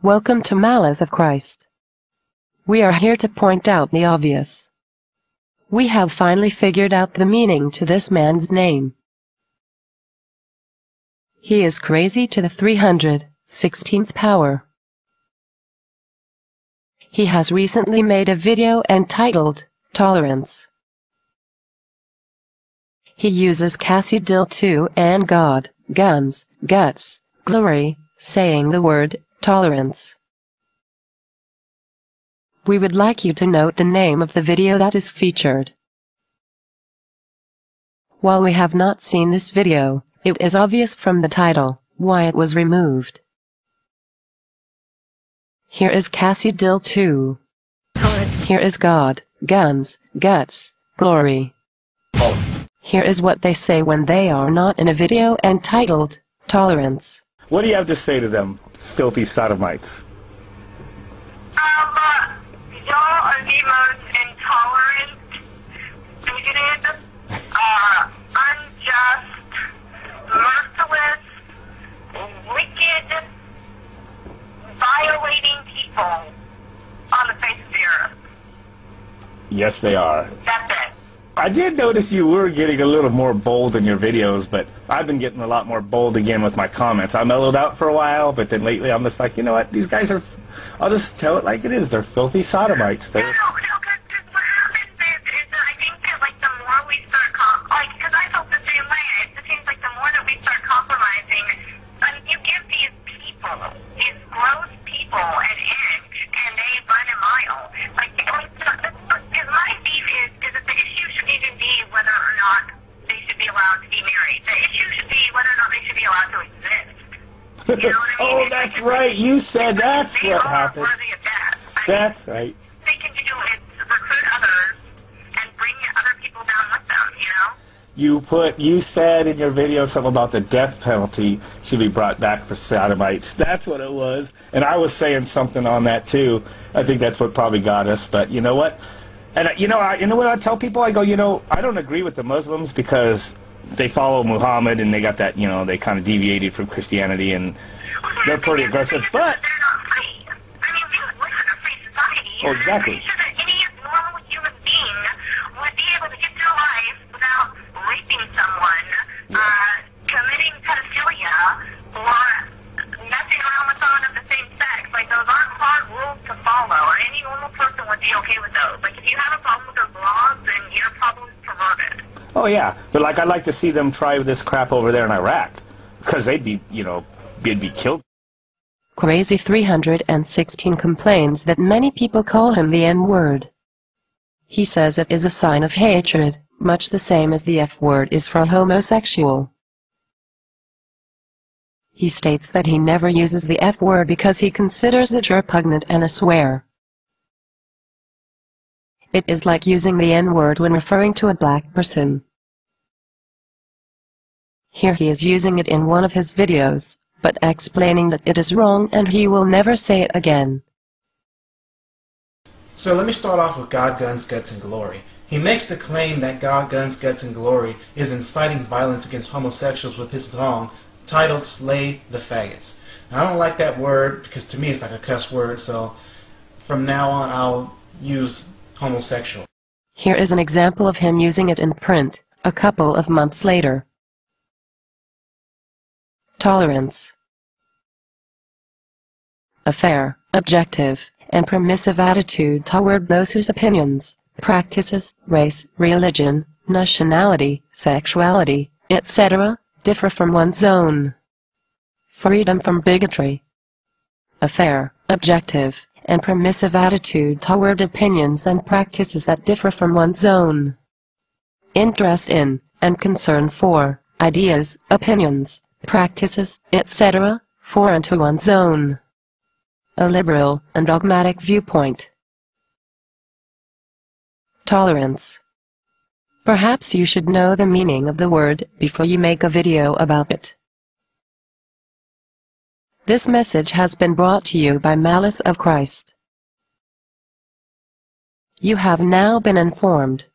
Welcome to Malice of Christ. We are here to point out the obvious. We have finally figured out the meaning to this man's name. He is crazy to the 316th power. He has recently made a video entitled Tolerance. He uses Tख़λt'S and God, guns, guts, glory, saying the word tolerance. We would like you to note the name of the video that is featured. While we have not seen this video, it is obvious from the title why it was removed. Here is Tख़λt'S. Tolerance. Here is God, guns, guts, glory. Tolerance. Here is what they say when they are not in a video entitled Tolerance. What do you have to say to them, filthy sodomites? Y'all are the most intolerant, bigoted, unjust, merciless, wicked, violating people on the face of the earth. Yes, they are. That's it. I did notice you were getting a little more bold in your videos, but I've been getting a lot more bold again with my comments. I mellowed out for a while, but then lately I'm just like, you know what, these guys are, I'll just tell it like it is. They're filthy sodomites. They're... No, because what happens is that I think that, like, the more we start, because I felt the same way, it seems like the more that we start compromising, you give these people, these gross people, an inch, and they run a mile. Like, because my beef is that the issue shouldn't even be whether or not they should be allowed to be married. The issue should be whether or not they should be allowed to exist. You know what I mean? Oh, that's right. You said that's they what are happened. worthy of death. That's right. They can do is recruit others and bring other people down with them, you know? You said in your video something about the death penalty should be brought back for sodomites. That's what it was. And I was saying something on that too. I think that's what probably got us. But you know what? And you know what I tell people? I go, I don't agree with the Muslims because they follow Muhammad and they got that, they kind of deviated from Christianity and they're pretty aggressive. But they're not free. I mean, we live in a free society. Oh, exactly. I'm pretty sure that any normal human being would be able to get through life without raping someone, committing pedophilia, or messing around with someone of the same sex. Like, those aren't hard rules to follow, and any normal person would be okay with those. Like, if you have a problem with those laws, then your problem's perverted. oh yeah, but like I'd like to see them try this crap over there in Iraq because they'd be, they'd be killed. Crazy 316 complains that many people call him the M-word. He says it is a sign of hatred, much the same as the F-word is for a homosexual. He states that he never uses the F-word because he considers it repugnant and a swear. It is like using the N-word when referring to a black person. Here he is using it in one of his videos, but explaining that it is wrong and he will never say it again. So let me start off with God, Guns, Guts, and Glory. He makes the claim that God, Guns, Guts, and Glory is inciting violence against homosexuals with his song titled Slay the Faggots. Now, I don't like that word because to me it's like a cuss word, so from now on I'll use homosexual. Here is an example of him using it in print, a couple of months later. Tolerance. A fair, objective, and permissive attitude toward those whose opinions, practices, race, religion, nationality, sexuality, etc., differ from one's own. Freedom from bigotry. A fair, objective, and permissive attitude toward opinions and practices that differ from one's own. Interest in, and concern for, ideas, opinions, practices, etc., foreign to one's own. A liberal and dogmatic viewpoint. Tolerance. Perhaps you should know the meaning of the word before you make a video about it. This message has been brought to you by Malice of Christ. You have now been informed.